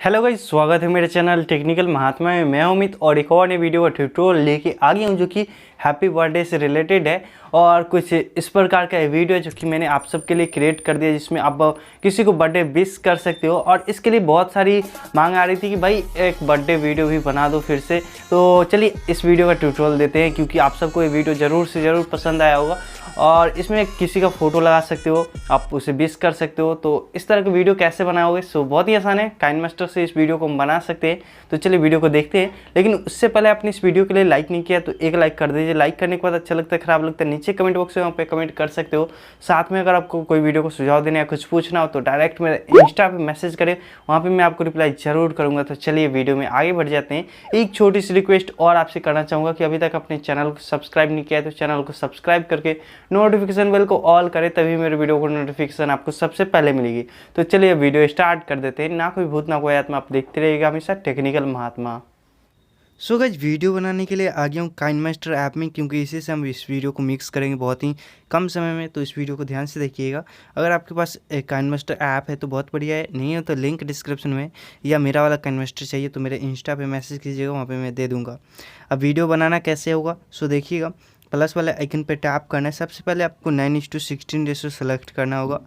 Hello guys, स्वागत है मेरे चैनल टेक्निकल महात्मा में। मैं अमित और एक और नई वीडियो का ट्यूटोरियल लेके आ गया हूँ जो कि हैप्पी बर्थडे से रिलेटेड है। और कुछ इस प्रकार का वीडियो है जो कि मैंने आप सबके लिए क्रिएट कर दिया, जिसमें आप किसी को बर्थडे विश कर सकते हो। और इसके लिए बहुत सारी मांग आ रही थी कि भाई एक बर्थडे वीडियो भी बना दो फिर से। तो चलिए इस वीडियो का ट्यूटोरियल देते हैं, क्योंकि आप सबको ये वीडियो ज़रूर से ज़रूर पसंद आया होगा। और इसमें किसी का फ़ोटो लगा सकते हो, आप उसे विश कर सकते हो। तो इस तरह का वीडियो कैसे बनाओगे, सो बहुत ही आसान है। काइनमास्टर से इस वीडियो को हम बना सकते हैं। तो चलिए वीडियो को देखते हैं। लेकिन उससे पहले आपने इस वीडियो के लिए लाइक नहीं किया तो एक लाइक कर दीजिए। लाइक करने के बाद अच्छा लगता है, ख़राब लगता है, नीचे कमेंट बॉक्स में वहाँ पे कमेंट कर सकते हो। साथ में अगर आपको कोई वीडियो को सुझाव देना या कुछ पूछना हो तो डायरेक्ट मेरे इंस्टा पे मैसेज करें, वहाँ पे मैं आपको रिप्लाई ज़रूर करूँगा। तो चलिए वीडियो में आगे बढ़ जाते हैं। एक छोटी सी रिक्वेस्ट और आपसे करना चाहूँगा कि अभी तक अपने चैनल को सब्सक्राइब नहीं किया है तो चैनल को सब्सक्राइब करके नोटिफिकेशन बेल को ऑल करें, तभी मेरे वीडियो को नोटिफिकेशन आपको सबसे पहले मिलेगी। तो चलिए वीडियो स्टार्ट कर देते हैं। ना कोई भूत ना कोई आत्मा, आप देखते रहिएगा हमेशा टेक्निकल महात्मा। सो गाइस, वीडियो बनाने के लिए आ गया हूँ काइनमास्टर ऐप में, क्योंकि इसी से हम इस वीडियो को मिक्स करेंगे बहुत ही कम समय में। तो इस वीडियो को ध्यान से देखिएगा। अगर आपके पास एक काइनमास्टर ऐप है तो बहुत बढ़िया है, नहीं हो तो लिंक डिस्क्रिप्शन में, या मेरा वाला काइनमास्टर चाहिए तो मेरे इंस्टा पे मैसेज कीजिएगा, वहाँ पे मैं दे दूँगा। अब वीडियो बनाना कैसे होगा, सो देखिएगा। प्लस वाले आइकन पे टैप करना है। सबसे पहले आपको 9:16 रेशो सेलेक्ट करना होगा।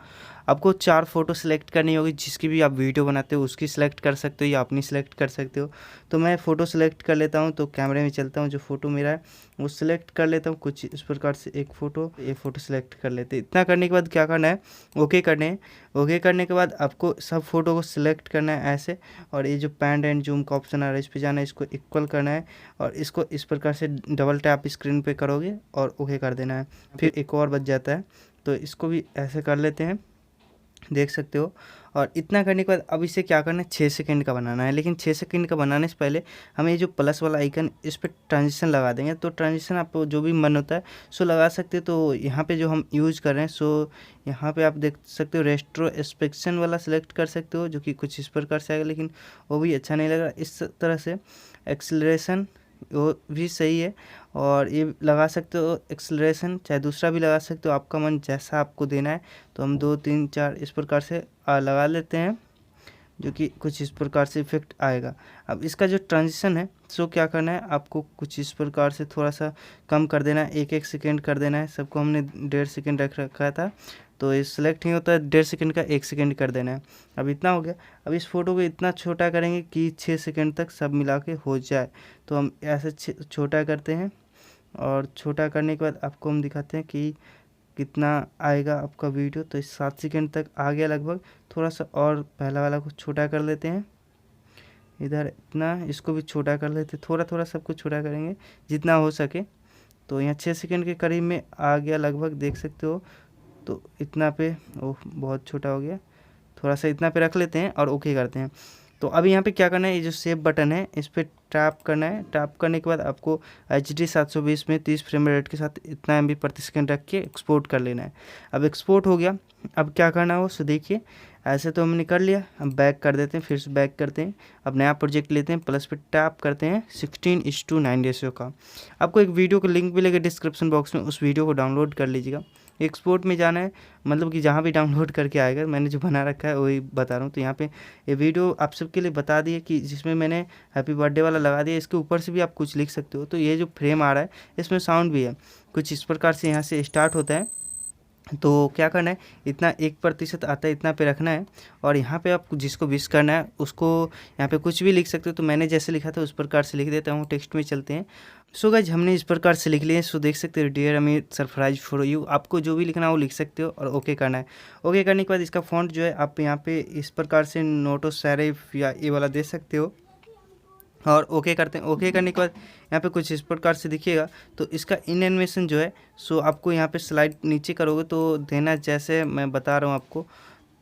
आपको 4 फोटो सेलेक्ट करनी होगी, जिसकी भी आप वीडियो बनाते हो उसकी सिलेक्ट कर सकते हो या अपनी सिलेक्ट कर सकते हो। तो मैं फ़ोटो सेलेक्ट कर लेता हूँ, तो कैमरे में चलता हूँ, जो फ़ोटो मेरा है वो सिलेक्ट कर लेता हूँ। कुछ इस प्रकार से एक फ़ोटो सेलेक्ट कर लेते हैं। इतना करने के बाद क्या करना है, ओके करने हैं। ओके करने के बाद आपको सब फ़ोटो को सिलेक्ट करना है ऐसे, और ये जो पैन एंड जूम का ऑप्शन आ रहा है इस पर जाना है, इसको इक्वल करना है और इसको इस प्रकार से डबल टैप स्क्रीन पे करोगे और ओके कर देना है। फिर एक और बच जाता है, तो इसको भी ऐसे कर लेते हैं, देख सकते हो। और इतना करने के बाद अब इसे क्या करना है, 6 सेकंड का बनाना है। लेकिन 6 सेकंड का बनाने से पहले हमें ये जो प्लस वाला आइकन इस पर ट्रांजिशन लगा देंगे। तो ट्रांजिशन आपको जो भी मन होता है सो लगा सकते हो। तो यहाँ पे जो हम यूज़ कर रहे हैं, सो यहाँ पे आप देख सकते हो रेट्रोस्पेक्शन वाला सिलेक्ट कर सकते हो, जो कि कुछ इस प्रकार से आएगा, लेकिन वो भी अच्छा नहीं लग रहा। इस तरह से एक्सेलरेशन वो भी सही है, और ये लगा सकते हो एक्सेलरेशन, चाहे दूसरा भी लगा सकते हो, आपका मन जैसा आपको देना है। तो हम 2 3 4 इस प्रकार से लगा लेते हैं, जो कि कुछ इस प्रकार से इफेक्ट आएगा। अब इसका जो ट्रांजिशन है, सो क्या करना है, आपको कुछ इस प्रकार से थोड़ा सा कम कर देना है, 1 सेकंड कर देना है। सबको हमने 1.5 सेकंड रख रखा था, तो ये सिलेक्ट नहीं होता है 1.5 सेकंड का, 1 सेकंड कर देना है। अब इतना हो गया। अब इस फोटो को इतना छोटा करेंगे कि 6 सेकंड तक सब मिला के हो जाए। तो हम ऐसे छोटा करते हैं, और छोटा करने के बाद आपको हम दिखाते हैं कि कितना आएगा आपका वीडियो। तो इस 7 सेकंड तक आ गया लगभग। थोड़ा सा और पहला वाला को छोटा कर लेते हैं, इधर इतना, इसको भी छोटा कर लेते हैं। थोड़ा थोड़ा सबको छोटा करेंगे जितना हो सके। तो यहाँ 6 सेकंड के करीब में आ गया लगभग, देख सकते हो। तो इतना पे, ओह बहुत छोटा हो गया, थोड़ा सा इतना पे रख लेते हैं और ओके करते हैं। तो अभी यहाँ पे क्या करना है, ये जो सेव बटन है इस पर टैप करना है। टैप करने के बाद आपको HD 720 में 30 फ्रेम रेट के साथ इतना MB प्रति सेकंड रख के एक्सपोर्ट कर लेना है। अब एक्सपोर्ट हो गया। अब क्या करना है वो, सो देखिए। ऐसे तो हमने कर लिया, हम बैक कर देते हैं, फिर से बैक करते हैं। अब नया प्रोजेक्ट लेते हैं, प्लस पे टैप करते हैं 16:9 रेशियो का। आपको एक वीडियो का लिंक मिलेगा डिस्क्रिप्शन बॉक्स में, उस वीडियो को डाउनलोड कर लीजिएगा। एक्सपोर्ट में जाना है, मतलब कि जहाँ भी डाउनलोड करके आएगा, मैंने जो बना रखा है वही बता रहा हूँ। तो यहाँ पे ये वीडियो आप सबके लिए बता दिए कि जिसमें मैंने हैप्पी बर्थडे वाला लगा दिया, इसके ऊपर से भी आप कुछ लिख सकते हो। तो ये जो फ्रेम आ रहा है इसमें साउंड भी है, कुछ इस प्रकार से यहाँ से स्टार्ट होता है। तो क्या करना है, इतना 1% आता है, इतना पे रखना है। और यहाँ पे आप जिसको विश करना है उसको यहाँ पे कुछ भी लिख सकते हो। तो मैंने जैसे लिखा था उस प्रकार से लिख देता हूँ। टेक्स्ट में चलते हैं। सो गाइज, हमने इस प्रकार से लिख लिए। सो देख सकते हो, डियर अमीर सरप्राइज फॉर यू। आपको जो भी लिखना है वो लिख सकते हो, और ओके करना है। ओके करने के बाद इसका फॉन्ट जो है आप यहाँ पे इस प्रकार से नोटो सेरिफ या ये वाला दे सकते हो, और ओके करते हैं। ओके करने के बाद यहाँ पे कुछ इस प्रकार से दिखिएगा। तो इसका इन एनिमेशन जो है, सो आपको यहाँ पे स्लाइड नीचे करोगे तो देना, जैसे मैं बता रहा हूँ आपको।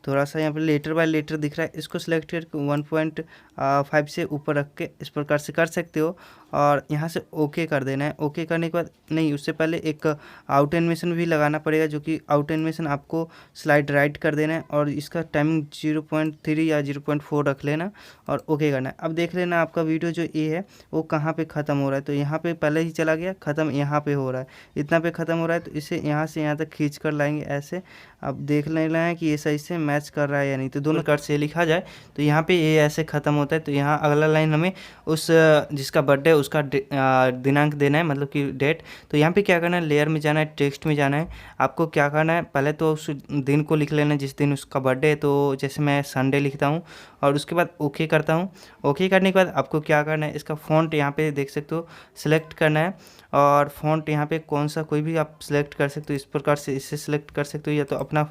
थोड़ा सा यहाँ पे लेटर बाय लेटर दिख रहा है, इसको सिलेक्ट करके 1.5 से ऊपर रख के इस प्रकार से कर सकते हो। और यहाँ से ओके कर देना है। ओके करने के बाद नहीं, उससे पहले एक आउट एनिमेशन भी लगाना पड़ेगा, जो कि आउट एनिमेशन आपको स्लाइड राइट कर देना है और इसका टाइमिंग 0.3 या 0.4 रख लेना और ओके करना है। अब देख लेना आपका वीडियो जो ये है वो कहाँ पे ख़त्म हो रहा है। तो यहाँ पे पहले ही चला गया, ख़त्म यहाँ पे हो रहा है, इतना पे ख़त्म हो रहा है। तो इसे यहाँ से यहाँ तक खींच कर लाएंगे ऐसे। अब देख लेना है कि ये सही से मैच कर रहा है या नहीं। तो दोनों कट से लिखा जाए तो यहाँ पे ये ऐसे ख़त्म होता है। तो यहाँ अगला लाइन हमें उस जिसका बर्थडे है उसका दिनांक देना है, मतलब कि डेट। तो यहाँ पे क्या करना है, लेयर में जाना है, टेक्स्ट में जाना है। आपको क्या करना है, पहले तो उस दिन को लिख लेना है जिस दिन उसका बर्थडे है। तो जैसे मैं संडे लिखता हूँ और उसके बाद ओके करता हूँ। ओके करने के बाद आपको क्या करना है, इसका फ़ॉन्ट यहाँ पे देख सकते हो सिलेक्ट करना है। और फ़ॉन्ट यहाँ पे कौन सा कोई भी आप सिलेक्ट कर सकते हो, इस प्रकार से इससे सिलेक्ट कर सकते हो, या तो अपना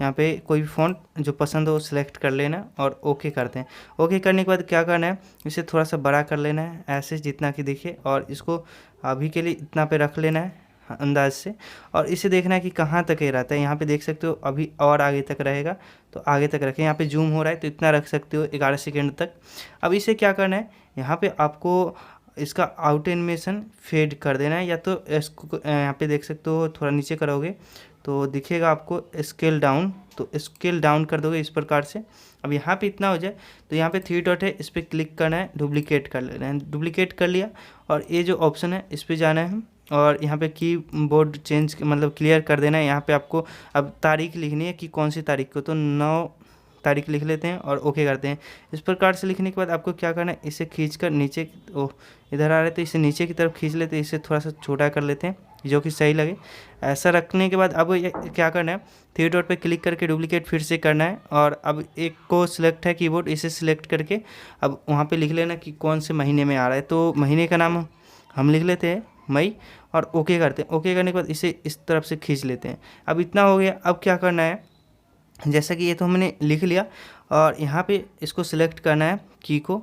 यहाँ पे कोई भी फ़ॉन्ट जो पसंद हो सिलेक्ट कर लेना और ओके करते हैं। ओके करने के बाद क्या करना है, इसे थोड़ा सा बड़ा कर लेना है ऐसे जितना कि दिखे, और इसको अभी के लिए इतना पे रख लेना है अंदाज से। और इसे देखना है कि कहाँ तक ये रहता है। यहाँ पे देख सकते हो अभी और आगे तक रहेगा, तो आगे तक रखें। यहाँ पे जूम हो रहा है तो इतना रख सकते हो 11 सेकेंड तक। अब इसे क्या करना है, यहाँ पे आपको इसका आउट एनिमेशन फेड कर देना है, या तो इसको यहाँ पे देख सकते हो थोड़ा नीचे करोगे तो दिखेगा आपको स्केल डाउन, तो स्केल डाउन कर दोगे इस प्रकार से। अब यहाँ पे इतना हो जाए तो यहाँ पे 3 डॉट है, इस पर क्लिक करना है, डुप्लीकेट कर लेना है। डुप्लीकेट कर लिया और ये जो ऑप्शन है इस पर जाना है और यहाँ पे कीबोर्ड चेंज मतलब क्लियर कर देना है। यहाँ पे आपको अब तारीख लिखनी है कि कौन सी तारीख को, तो 9 तारीख लिख लेते हैं और ओके करते हैं। इस प्रकार से लिखने के बाद आपको क्या करना है, इसे खींचकर नीचे, ओ इधर आ रहे तो इसे नीचे की तरफ खींच लेते हैं, इसे थोड़ा सा छोटा कर लेते हैं जो कि सही लगे। ऐसा रखने के बाद अब क्या करना है, 3 डॉट पे क्लिक करके डुप्लीकेट फिर से करना है और अब एक को सिलेक्ट है कीबोर्ड, इसे सिलेक्ट करके अब वहाँ पे लिख लेना कि कौन से महीने में आ रहा है। तो महीने का नाम हम लिख लेते हैं मई और ओके करते हैं। ओके करने के बाद इसे इस तरफ से खींच लेते हैं। अब इतना हो गया। अब क्या करना है, जैसा कि ये तो हमने लिख लिया और यहाँ पे इसको सिलेक्ट करना है की को,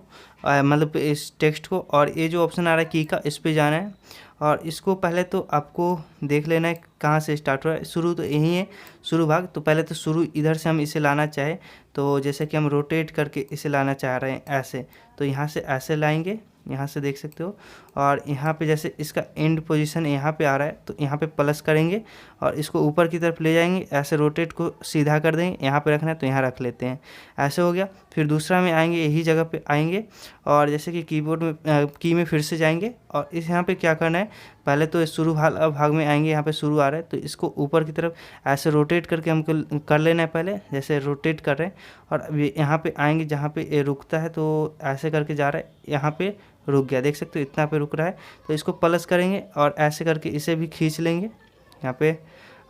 मतलब इस टेक्स्ट को, और ये जो ऑप्शन आ रहा है की का इस पे जाना है और इसको पहले तो आपको देख लेना है कहाँ से स्टार्ट हो रहा है। शुरू तो यही है, शुरू भाग। तो पहले तो शुरू इधर से हम इसे लाना चाहे तो जैसे कि हम रोटेट करके इसे लाना चाह रहे हैं ऐसे, तो यहाँ से ऐसे लाएंगे, यहाँ से देख सकते हो। और यहाँ पे जैसे इसका एंड पोजीशन यहाँ पे आ रहा है तो यहाँ पे प्लस करेंगे और इसको ऊपर की तरफ ले जाएंगे, ऐसे रोटेट को सीधा कर देंगे। यहाँ पे रखना है तो यहाँ रख लेते हैं, ऐसे हो गया। फिर दूसरा में आएंगे, यही जगह पे आएंगे और जैसे कि कीबोर्ड में की में फिर से जाएंगे और इस यहाँ पे क्या करना है, पहले तो शुरू भाग में आएंगे, यहाँ पे शुरू आ रहा है तो इसको ऊपर की तरफ ऐसे रोटेट करके हमको कर लेना है। पहले जैसे रोटेट कर रहे हैं और अभी यहाँ पे आएंगे जहाँ पे ये रुकता है तो ऐसे करके जा रहा है, यहाँ पे रुक गया, देख सकते हो इतना पे रुक रहा है। तो इसको प्लस करेंगे और ऐसे करके इसे भी खींच लेंगे। यहाँ पे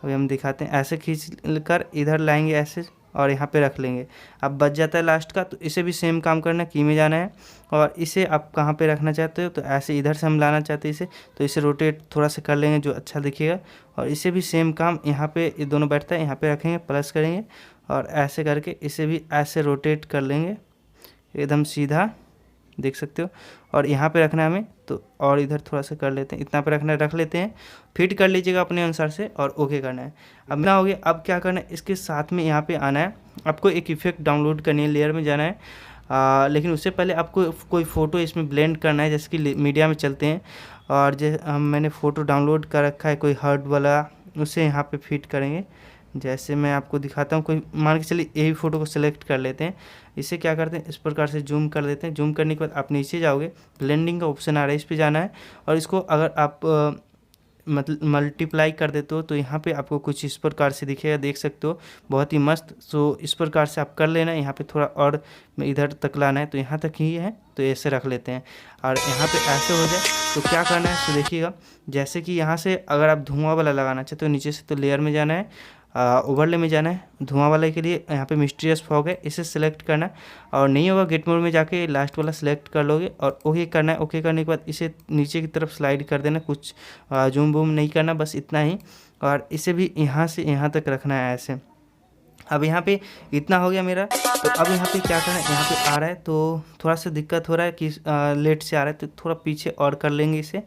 अभी हम दिखाते हैं, ऐसे खींच कर इधर लाएंगे ऐसे और यहाँ पे रख लेंगे। अब बच जाता है लास्ट का, तो इसे भी सेम काम करना है, की में जाना है और इसे आप कहाँ पे रखना चाहते हो, तो ऐसे इधर से हम लाना चाहते हैं इसे, तो इसे रोटेट थोड़ा सा कर लेंगे जो अच्छा दिखेगा। और इसे भी सेम काम, यहाँ पे ये दोनों बैठता है, यहाँ पे रखेंगे, प्लस करेंगे और ऐसे करके इसे भी ऐसे रोटेट कर लेंगे एकदम सीधा, देख सकते हो। और यहाँ पे रखना है हमें, तो और इधर थोड़ा सा कर लेते हैं, इतना पे रखना रख लेते हैं, फिट कर लीजिएगा अपने अनुसार से और ओके करना है। अब ना हो गया। अब क्या करना है, इसके साथ में यहाँ पे आना है, आपको एक इफेक्ट डाउनलोड करनी है, लेयर में जाना है। लेकिन उससे पहले आपको कोई फ़ोटो इसमें ब्लेंड करना है, जैसे कि मीडिया में चलते हैं और मैंने फ़ोटो डाउनलोड कर रखा है कोई हर्ट वाला, उसे यहाँ पर फिट करेंगे। जैसे मैं आपको दिखाता हूँ, कोई मान के चलिए यही फ़ोटो को सिलेक्ट कर लेते हैं। इसे क्या करते हैं, इस प्रकार से जूम कर देते हैं। जूम करने के बाद आप नीचे जाओगे, ब्लेंडिंग का ऑप्शन आ रहा है, इस पे जाना है और इसको अगर आप मतलब मल्टीप्लाई कर देते हो तो यहाँ पे आपको कुछ इस प्रकार से दिखेगा, देख सकते हो, बहुत ही मस्त। सो इस प्रकार से आप कर लेना। यहाँ पे थोड़ा और इधर तक लाना है, तो यहाँ तक ही है तो ऐसे रख लेते हैं और यहाँ पे ऐसे हो जाए तो क्या करना है, तो देखिएगा जैसे कि यहाँ से अगर आप धुआं वाला लगाना चाहते हो नीचे से, तो लेयर में जाना है, ओवरले में जाना है। धुआं वाले के लिए यहाँ पे मिस्टीरियस फॉग है, इसे सिलेक्ट करना है और नहीं होगा गेट मोड में जाके लास्ट वाला सिलेक्ट कर लोगे और ओके करना है। ओके करने के बाद इसे नीचे की तरफ स्लाइड कर देना, कुछ जूम बूम नहीं करना, बस इतना ही। और इसे भी यहाँ से यहाँ तक रखना है ऐसे। अब यहाँ पे इतना हो गया मेरा। तो अब यहाँ पे क्या करना है, यहाँ पे आ रहा है तो थोड़ा सा दिक्कत हो रहा है कि लेट से आ रहा है, तो थोड़ा पीछे और कर लेंगे इसे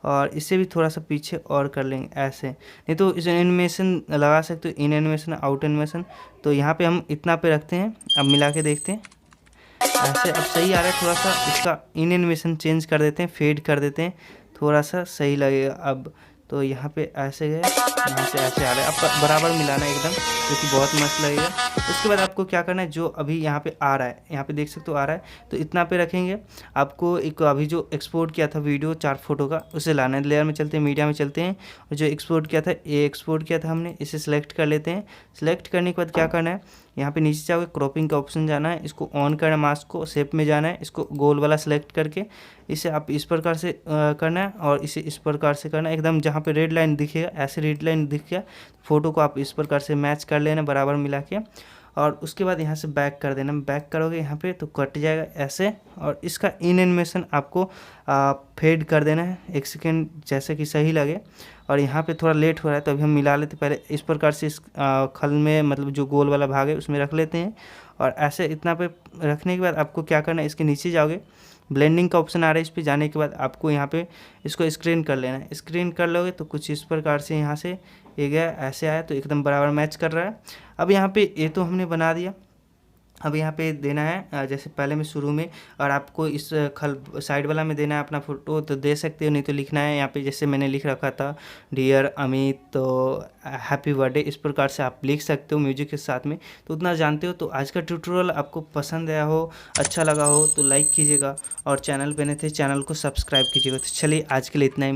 और इसे भी थोड़ा सा पीछे और कर लेंगे ऐसे। नहीं तो इस एनिमेशन लगा सकते हो, इन एनिमेशन, आउट एनिमेशन। तो यहाँ पे हम इतना पे रखते हैं। अब मिला के देखते हैं, ऐसे अब सही आ रहा है। थोड़ा सा इसका इन एनिमेशन चेंज कर देते हैं, फेड कर देते हैं, थोड़ा सा सही लगेगा। अब तो यहाँ पे ऐसे गए, यहाँ से ऐसे आ रहा है। अब बराबर मिलाना है एकदम, जो कि बहुत मस्त लगेगा। उसके बाद आपको क्या करना है, जो अभी यहाँ पे आ रहा है, यहाँ पे देख सकते हो आ रहा है, तो इतना पे रखेंगे। आपको एक अभी जो एक्सपोर्ट किया था वीडियो 4 फोटो का, उसे लाना है। लेयर में चलते हैं, मीडिया में चलते हैं, और जो एक्सपोर्ट किया था, ये एक्सपोर्ट किया था हमने, इसे सिलेक्ट कर लेते हैं। सिलेक्ट करने के बाद क्या करना है, यहाँ पे नीचे जाओगे, क्रॉपिंग का ऑप्शन जाना है, इसको ऑन करना है, मास्क को शेप में जाना है, इसको गोल वाला सेलेक्ट करके इसे आप इस प्रकार से करना है, और इसे इस प्रकार से करना है। एकदम जहाँ पे रेड लाइन दिखेगा, ऐसे रेड लाइन दिख गया, फोटो को आप इस प्रकार से मैच कर लेना बराबर मिला के। और उसके बाद यहाँ से बैक कर देना। बैक करोगे यहाँ पे तो कट जाएगा ऐसे, और इसका इन एनिमेशन आपको फेड कर देना है 1 सेकेंड, जैसे कि सही लगे। और यहाँ पे थोड़ा लेट हो रहा है तो अभी हम मिला लेते, पहले इस प्रकार से इस खल में, मतलब जो गोल वाला भाग है उसमें रख लेते हैं। और ऐसे इतना पे रखने के बाद आपको क्या करना है, इसके नीचे जाओगे, ब्लेंडिंग का ऑप्शन आ रहा है, इस पे जाने के बाद आपको यहाँ पे इसको स्क्रीन कर लेना है। स्क्रीन कर लोगे तो कुछ इस प्रकार से यहाँ से ये गया, ऐसे आया, तो एकदम बराबर मैच कर रहा है। अब यहाँ पे ये तो हमने बना दिया। अब यहाँ पे देना है जैसे पहले में शुरू में, और आपको इस खल साइड वाला में देना है अपना फ़ोटो, तो दे सकते हो, नहीं तो लिखना है यहाँ पे जैसे मैंने लिख रखा था डियर अमित, तो हैप्पी बर्थडे, इस प्रकार से आप लिख सकते हो म्यूजिक के साथ में। तो उतना जानते हो। तो आज का ट्यूटोरियल आपको पसंद आया हो, अच्छा लगा हो तो लाइक कीजिएगा, और चैनल पे नए थे चैनल को सब्सक्राइब कीजिएगा। तो चलिए आज के लिए इतना ही।